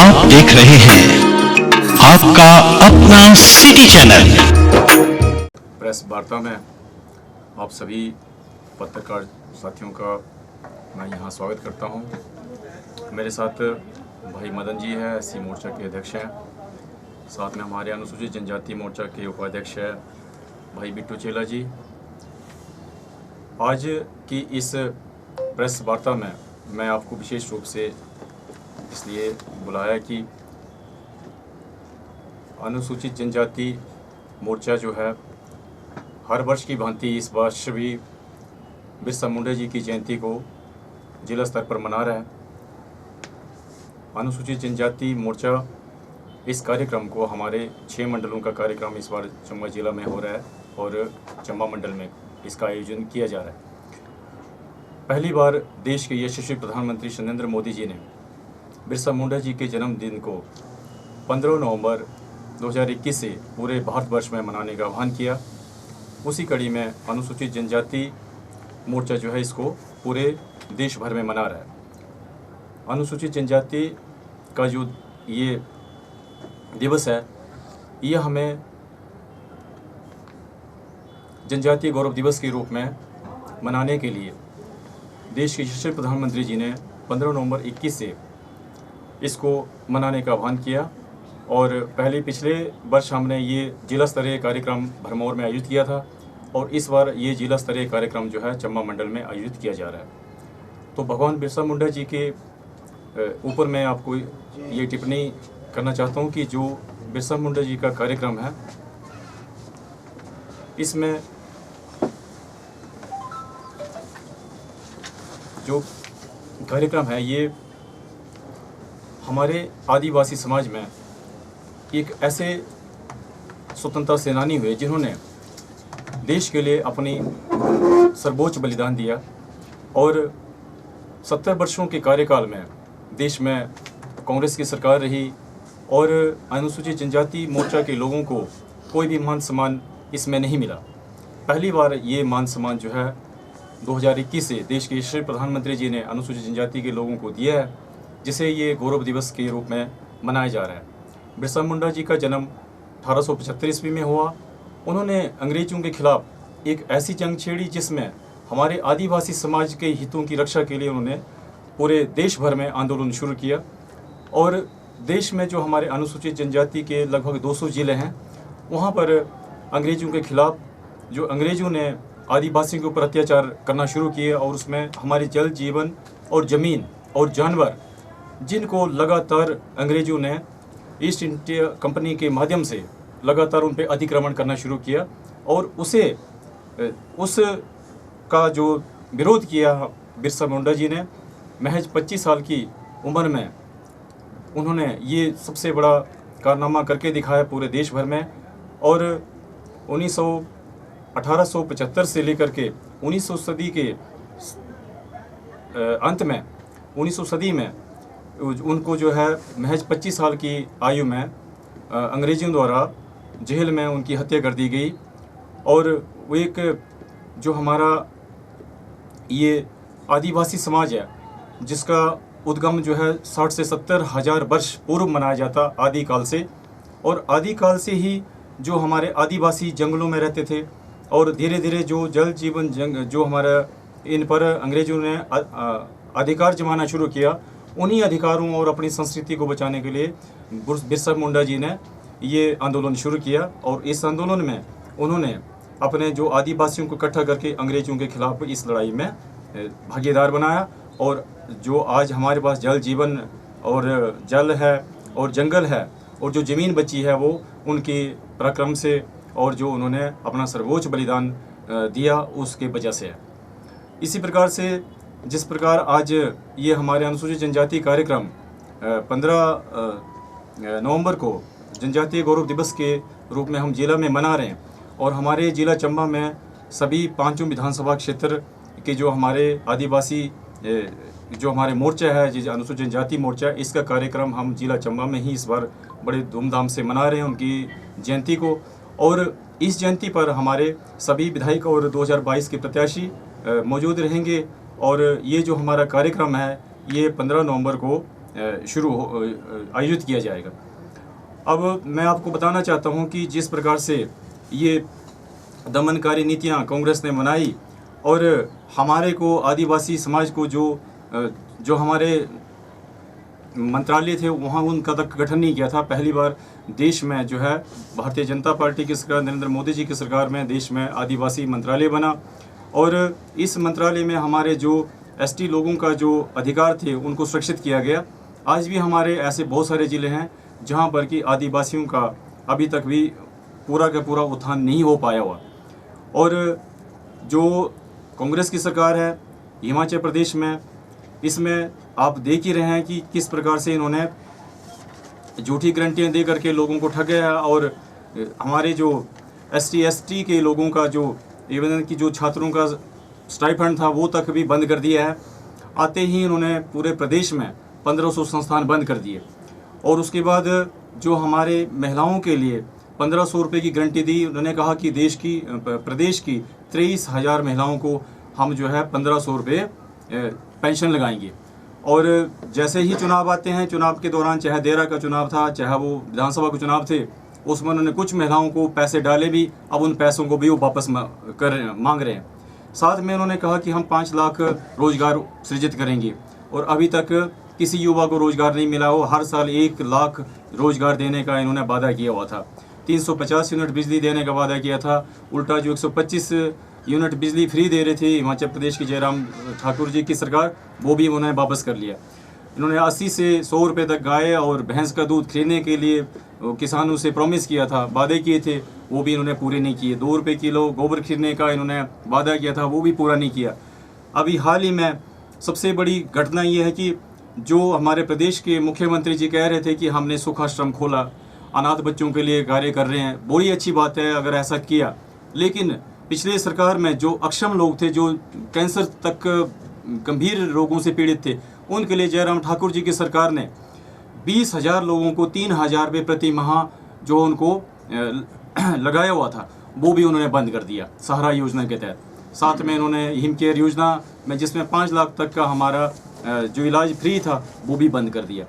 आप देख रहे हैं आपका अपना सिटी चैनल। प्रेस वार्ता में आप सभी पत्रकार साथियों का मैं यहाँ स्वागत करता हूँ। मेरे साथ भाई मदन जी है, एससी मोर्चा के अध्यक्ष हैं। साथ में हमारे अनुसूचित जनजाति मोर्चा के उपाध्यक्ष है भाई बिट्टू चेला जी। आज की इस प्रेस वार्ता में मैं आपको विशेष रूप से इसलिए बुलाया कि अनुसूचित जनजाति मोर्चा जो है हर वर्ष की भांति इस वर्ष भी बिरसा मुंडा जी की जयंती को जिला स्तर पर मना रहा है। अनुसूचित जनजाति मोर्चा इस कार्यक्रम को हमारे 6 मंडलों का कार्यक्रम इस बार चंबा जिला में हो रहा है और चंबा मंडल में इसका आयोजन किया जा रहा है। पहली बार देश के यशस्वी प्रधानमंत्री श्री नरेंद्र मोदी जी ने बिरसा मुंडा जी के जन्मदिन को 15 नवंबर 2021 से पूरे भारतवर्ष में मनाने का आह्वान किया। उसी कड़ी में अनुसूचित जनजाति मोर्चा जो है इसको पूरे देश भर में मना रहा है। अनुसूचित जनजाति का जो ये दिवस है, यह हमें जनजातीय गौरव दिवस के रूप में मनाने के लिए देश के यशस्वी प्रधानमंत्री जी ने 15 नवंबर 21 से इसको मनाने का आह्वान किया। और पिछले वर्ष हमने ये जिला स्तरीय कार्यक्रम भरमौर में आयोजित किया था और इस बार ये जिला स्तरीय कार्यक्रम जो है चंबा मंडल में आयोजित किया जा रहा है। तो भगवान बिरसा मुंडा जी के ऊपर मैं आपको ये टिप्पणी करना चाहता हूँ कि जो बिरसा मुंडा जी का कार्यक्रम है, इसमें जो कार्यक्रम है ये हमारे आदिवासी समाज में एक ऐसे स्वतंत्रता सेनानी हुए जिन्होंने देश के लिए अपनी सर्वोच्च बलिदान दिया और 70 वर्षों के कार्यकाल में देश में कांग्रेस की सरकार रही और अनुसूचित जनजाति मोर्चा के लोगों को कोई भी मान सम्मान इसमें नहीं मिला। पहली बार ये मान सम्मान जो है 2021 से देश के यशस्वी प्रधानमंत्री जी ने अनुसूचित जनजाति के लोगों को दिया है, जिसे ये गौरव दिवस के रूप में मनाया जा रहा है। बिरसा मुंडा जी का जन्म 1875 ईस्वी में हुआ। उन्होंने अंग्रेजों के खिलाफ एक ऐसी जंग छेड़ी जिसमें हमारे आदिवासी समाज के हितों की रक्षा के लिए उन्होंने पूरे देश भर में आंदोलन शुरू किया। और देश में जो हमारे अनुसूचित जनजाति के लगभग 200 जिले हैं, वहाँ पर अंग्रेजों के खिलाफ जो अंग्रेजों ने आदिवासियों के ऊपर अत्याचार करना शुरू किए और उसमें हमारे जल जीवन और ज़मीन और जानवर जिनको लगातार अंग्रेजों ने ईस्ट इंडिया कंपनी के माध्यम से लगातार उन पर अतिक्रमण करना शुरू किया और उस का जो विरोध किया बिरसा मुंडा जी ने महज 25 साल की उम्र में उन्होंने ये सबसे बड़ा कारनामा करके दिखाया पूरे देश भर में। और 1875 से लेकर के 1900 सदी के अंत में 1900 सदी में उनको जो है महज 25 साल की आयु में अंग्रेज़ों द्वारा जेल में उनकी हत्या कर दी गई। और वो एक जो हमारा ये आदिवासी समाज है जिसका उद्गम जो है 60 से 70 हज़ार वर्ष पूर्व मनाया जाता आदिकाल से, और आदिकाल से ही जो हमारे आदिवासी जंगलों में रहते थे और धीरे धीरे जो जल जीवन जो हमारा इन पर अंग्रेज़ों ने अधिकार जमाना शुरू किया, उन्हीं अधिकारों और अपनी संस्कृति को बचाने के लिए बिरसा मुंडा जी ने ये आंदोलन शुरू किया। और इस आंदोलन में उन्होंने अपने जो आदिवासियों को इकट्ठा करके अंग्रेज़ों के खिलाफ इस लड़ाई में भागीदार बनाया। और जो आज हमारे पास जल जीवन और जल है और जंगल है और जो ज़मीन बची है वो उनके पराक्रम से और जो उन्होंने अपना सर्वोच्च बलिदान दिया उसके वजह से है। इसी प्रकार से जिस प्रकार आज ये हमारे अनुसूचित जनजाति कार्यक्रम 15 नवंबर को जनजातीय गौरव दिवस के रूप में हम जिला में मना रहे हैं और हमारे जिला चंबा में सभी 5 विधानसभा क्षेत्र के जो हमारे आदिवासी जो हमारे मोर्चा है जिस अनुसूचित जनजाति मोर्चा, इसका कार्यक्रम हम जिला चंबा में ही इस बार बड़े धूमधाम से मना रहे हैं उनकी जयंती को। और इस जयंती पर हमारे सभी विधायक और 2022 के प्रत्याशी मौजूद रहेंगे। और ये जो हमारा कार्यक्रम है ये 15 नवंबर को आयोजित किया जाएगा। अब मैं आपको बताना चाहता हूं कि जिस प्रकार से ये दमनकारी नीतियां कांग्रेस ने बनाई और हमारे को आदिवासी समाज को जो हमारे मंत्रालय थे वहाँ उनका तक गठन नहीं किया था। पहली बार देश में जो है भारतीय जनता पार्टी की सरकार, नरेंद्र मोदी जी की सरकार में देश में आदिवासी मंत्रालय बना और इस मंत्रालय में हमारे जो एसटी लोगों का जो अधिकार थे उनको सुरक्षित किया गया। आज भी हमारे ऐसे बहुत सारे ज़िले हैं जहाँ पर कि आदिवासियों का अभी तक भी पूरा का पूरा उत्थान नहीं हो पाया हुआ। और जो कांग्रेस की सरकार है हिमाचल प्रदेश में, इसमें आप देख ही रहे हैं कि किस प्रकार से इन्होंने झूठी गारंटियाँ दे करके लोगों को ठगा है और हमारे जो ST के लोगों का जो इवन की जो छात्रों का स्टाइपेंड था वो तक भी बंद कर दिया है। आते ही इन्होंने पूरे प्रदेश में 1500 संस्थान बंद कर दिए और उसके बाद जो हमारे महिलाओं के लिए 1500 रुपये की गारंटी दी। उन्होंने कहा कि प्रदेश की 23,000 महिलाओं को हम जो है 1500 रुपये पेंशन लगाएंगे। और जैसे ही चुनाव आते हैं, चुनाव के दौरान चाहे देरा का चुनाव था, चाहे वो विधानसभा के चुनाव थे, उसमें उन्होंने कुछ महिलाओं को पैसे डाले भी, अब उन पैसों को भी वो वापस मांग रहे हैं। साथ में उन्होंने कहा कि हम 5 लाख रोजगार सृजित करेंगे और अभी तक किसी युवा को रोजगार नहीं मिला हो। हर साल 1 लाख रोजगार देने का इन्होंने वादा किया हुआ था। 350 यूनिट बिजली देने का वादा किया था। उल्टा जो 125 यूनिट बिजली फ्री दे रहे थे हिमाचल प्रदेश की जयराम ठाकुर जी की सरकार, वो भी उन्होंने वापस कर लिया। इन्होंने 80 से 100 रुपये तक गाय और भैंस का दूध खरीदने के लिए किसानों से प्रॉमिस किया था, वादे किए थे, वो भी इन्होंने पूरे नहीं किए। 2 रुपये किलो गोबर खरीदने का इन्होंने वादा किया था, वो भी पूरा नहीं किया। अभी हाल ही में सबसे बड़ी घटना ये है कि जो हमारे प्रदेश के मुख्यमंत्री जी कह रहे थे कि हमने सुखाश्रम खोला, अनाथ बच्चों के लिए कार्य कर रहे हैं, बड़ी अच्छी बात है अगर ऐसा किया। लेकिन पिछले सरकार में जो अक्षम लोग थे, जो कैंसर तक गंभीर रोगों से पीड़ित थे, उनके लिए जयराम ठाकुर जी की सरकार ने 20,000 लोगों को 3,000 रुपये प्रति माह जो उनको लगाया हुआ था, वो भी उन्होंने बंद कर दिया सहारा योजना के तहत। साथ में इन्होंने हिम केयर योजना में जिसमें 5 लाख तक का हमारा जो इलाज फ्री था वो भी बंद कर दिया।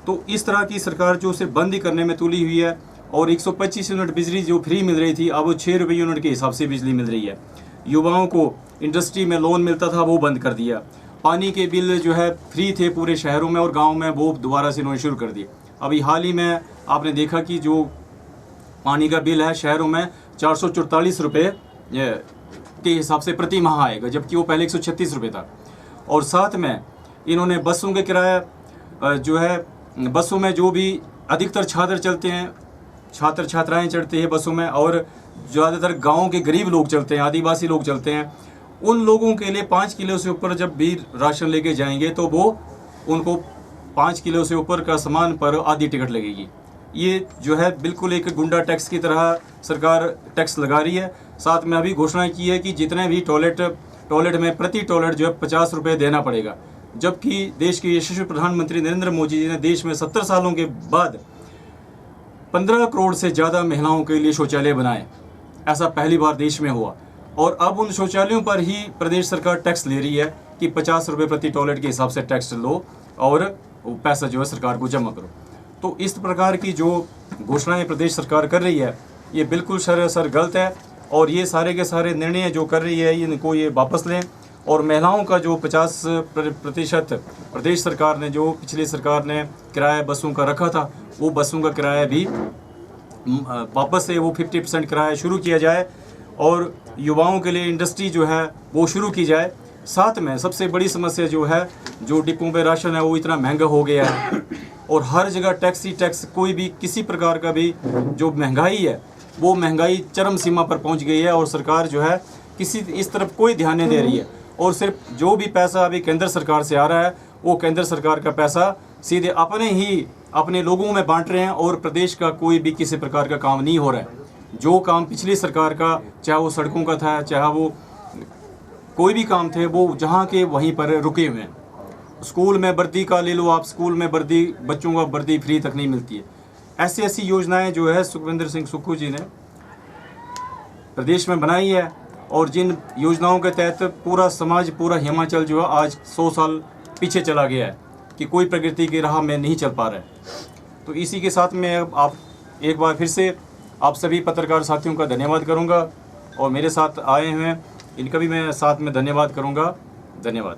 तो इस तरह की सरकार जो सिर्फ बंद ही करने में तुली हुई है। और 125 यूनिट बिजली जो फ्री मिल रही थी, अब वो 6 रुपये यूनिट के हिसाब से बिजली मिल रही है। युवाओं को इंडस्ट्री में लोन मिलता था, वो बंद कर दिया। पानी के बिल जो है फ्री थे पूरे शहरों में और गाँव में, वो दोबारा से इन्होंने शुरू कर दिए। अभी हाल ही में आपने देखा कि जो पानी का बिल है शहरों में 444 रुपये के हिसाब से प्रति माह आएगा, जबकि वो पहले 136 रुपये था। और साथ में इन्होंने बसों के किराया जो है, बसों में जो भी अधिकतर छात्र चलते हैं, छात्र छात्राएं चढ़ते हैं बसों में, और ज़्यादातर गांव के गरीब लोग चलते हैं, आदिवासी लोग चलते हैं, उन लोगों के लिए 5 किलो से ऊपर जब भी राशन लेके जाएंगे तो वो उनको 5 किलो से ऊपर का सामान पर आधी टिकट लगेगी। ये जो है बिल्कुल एक गुंडा टैक्स की तरह सरकार टैक्स लगा रही है। साथ में अभी घोषणा की है कि जितने भी टॉयलेट में प्रति टॉयलेट जो है 50 रुपये देना पड़ेगा, जबकि देश के यशस्वी प्रधानमंत्री नरेंद्र मोदी जी ने देश में 70 सालों के बाद 15 करोड़ से ज़्यादा महिलाओं के लिए शौचालय बनाए। ऐसा पहली बार देश में हुआ। और अब उन शौचालयों पर ही प्रदेश सरकार टैक्स ले रही है कि 50 रुपये प्रति टॉयलेट के हिसाब से टैक्स लो और पैसा जो है सरकार को जमा करो। तो इस प्रकार की जो घोषणाएं प्रदेश सरकार कर रही है, ये बिल्कुल सरासर गलत है। और ये सारे के सारे निर्णय जो कर रही है इनको ये वापस लें। और महिलाओं का जो 50% प्रदेश सरकार ने, जो पिछली सरकार ने किराया बसों का रखा था, वो बसों का किराया भी वापस से वो 50% किराया शुरू किया जाए और युवाओं के लिए इंडस्ट्री जो है वो शुरू की जाए। साथ में सबसे बड़ी समस्या जो है, जो डिपों पे राशन है वो इतना महंगा हो गया है और हर जगह टैक्स ही टैक्स, कोई भी किसी प्रकार का भी जो महंगाई है वो महंगाई चरम सीमा पर पहुंच गई है और सरकार जो है किसी इस तरफ कोई ध्यान नहीं दे रही है। और सिर्फ जो भी पैसा अभी केंद्र सरकार से आ रहा है वो केंद्र सरकार का पैसा सीधे अपने लोगों में बांट रहे हैं और प्रदेश का कोई भी किसी प्रकार का काम नहीं हो रहा है। जो काम पिछली सरकार का, चाहे वो सड़कों का था, चाहे वो कोई भी काम थे, वो जहाँ के वहीं पर रुके हुए हैं। स्कूल में वर्दी का ले लो आप, स्कूल में वर्दी, बच्चों का वर्दी फ्री तक नहीं मिलती है। ऐसी ऐसी योजनाएं जो है सुखविंदर सिंह सुक्खू जी ने प्रदेश में बनाई है और जिन योजनाओं के तहत पूरा समाज, पूरा हिमाचल जो है आज 100 साल पीछे चला गया है। कि कोई प्रगति की राह में नहीं चल पा रहा है। तो इसी के साथ मैं आप एक बार फिर से आप सभी पत्रकार साथियों का धन्यवाद करूंगा और मेरे साथ आए हैं इनका भी मैं साथ में धन्यवाद करूंगा। धन्यवाद।